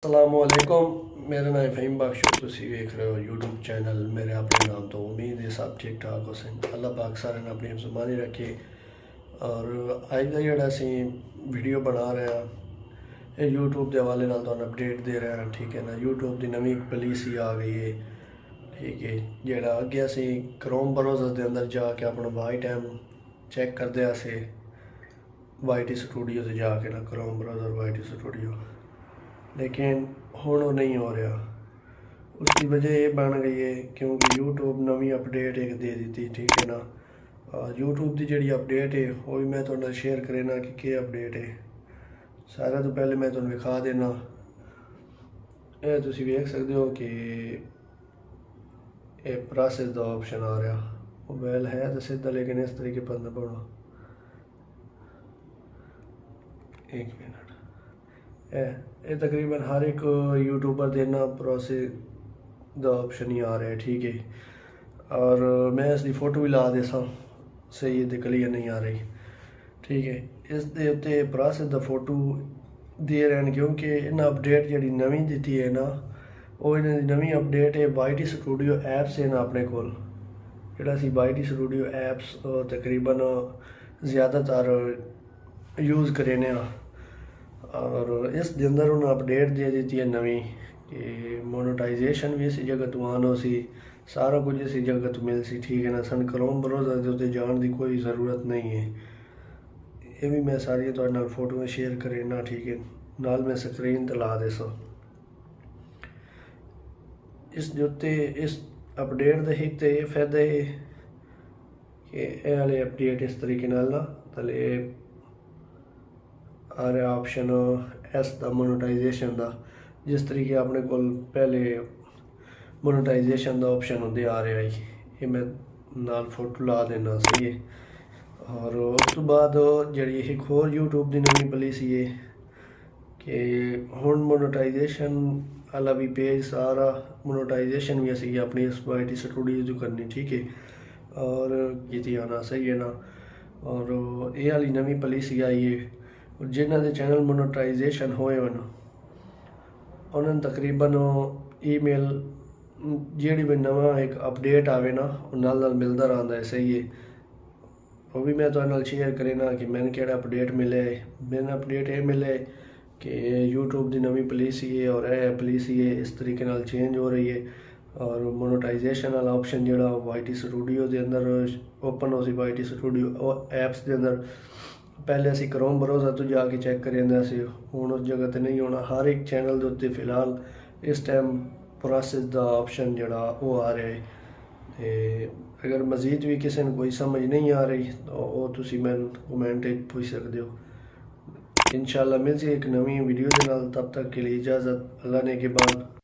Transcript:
असलामुअलैकुम, मेरा नाम फ़हीम बख्श है। तुसी वेख रहे हो यूट्यूब चैनल मेरे अपने नाम तो। उम्मीद है सब ठीक ठाक हो सन। अल्लाह पाक सारे ने अपनी जुबानी रखे। और अज का जोड़ा असी वीडियो बना रहे हैं ये यूट्यूब के हवाले नाल तुहानू अपडेट दे रहे हैं। ठीक है ना, यूट्यूब की नवी पॉलिसी आ गई है। ठीक है, जोड़ा अगे असी क्रोम ब्राउज़र के अंदर जाके अपना वाई टाइम चेक करते असे वाई टी स्टूडियो से जाके ना, Chrome browser Y T studio, लेकिन हुण वो नहीं हो रहा। उसकी वजह ये बन गई है क्योंकि यूट्यूब नवी अपडेट एक दे दी। ठीक है ना, यूट्यूब की जी अपडेट है वो भी मैं थोड़ा शेयर करेना कि क्या अपडेट है। सारे तो पहले मैं तुम्हें विखा देना। ये तुम वेख सकते हो कि ये प्रोसेस का ऑप्शन आ रहा। मोबाइल है तो सीधा, लेकिन इस तरीके पर न पड़ो। एक मिनट, ये तकरीबन हर एक यूट्यूबर देना प्रोसेस का ऑप्शन ही आ रहा है। ठीक है, और मैं इसकी फोटो भी ला दे सा, सही है तो क्लियर नहीं आ रही। ठीक है, इस दे उत्ते प्रोसेस का फोटो दे रहे हैं क्योंकि इन्हें अपडेट जी नवी दी है ना, वो इन्हें नवी अपडेट है वाई टी स्टूडियो ऐप्स है ना अपने को। जोड़ा असी वाई टी स्टूडियो ऐप्स तकरीबन ज़्यादातर यूज़ करें। और इस दे अंदर उन्हें अपडेट दे दी है नवी कि मोनेटाइजेशन भी इसी जगह तो आन हो सी, सारा कुछ इसी जगह तो मिल सी। ठीक है ना, सन क्रोम ब्राउज़र के उत्ते जाने की कोई ज़रूरत नहीं है। ये भी मैं सारी तुहाडे नाल फोटो शेयर करेना। ठीक है, नाल मैं स्क्रीन ते ला दे सो। इस दे उत्ते इस अपडेट का एक तो ये फायदा है कि ये वाले अपडेट इस तरीके नाल ना तले आ रहा ऑप्शन एस का मोनेटाइजेशन का। जिस तरीके अपने को पहले मोनेटाइजेशन का ऑप्शन होंगे आ रहा है, ये मैं नाल फोटो ला देना। सही है, और उस तो बाद जी एक होर यूट्यूब की नवी पॉलिसी है कि हुण मोनेटाइजेशन वाला भी पेज सारा मोनेटाइजेशन भी असी अपनी इस वाई टी स्टूडियो जो करनी। ठीक है, और की आना सही है ना। और ये वाली नवी पॉलिसी आई है जिन्हों के चैनल मोनेटाइजेशन होए ना उन्होंने तकरीबन ईमेल जी भी नवा एक अपडेट आवे ना नाल मिलता रहता है। सही है, वो भी मैं तुहाडे नाल शेयर करेना कि मैंने केड़ा अपडेट मिले। मैंने अपडेट ये मिले कि यूट्यूब की नवी पॉलिसी है और यह पॉलिसी है इस तरीके नाल चेंज हो रही है। और मोनेटाइजेशन वाला ऑप्शन जो वाई टी स्टूडियो के अंदर ओपन हो सी, वाई टी स्टूडियो ऐप्स के अंदर पहले असी क्रोम ब्राउज़र तो जाके चेक करेंगे हुण उस जगह तो नहीं होना। हर एक चैनल के उत्ते फिलहाल इस टाइम प्रोसेस का ऑप्शन जोड़ा वो आ रहा है। अगर मजीद भी किसी ने कोई समझ नहीं आ रही तो वो तुसी मैनू कमेंट पूछ सकते हो। इंशाल्लाह मिलती एक नवी वीडियो के नाल, तब तक के लिए इजाज़त। अल्लाह ने के बाद।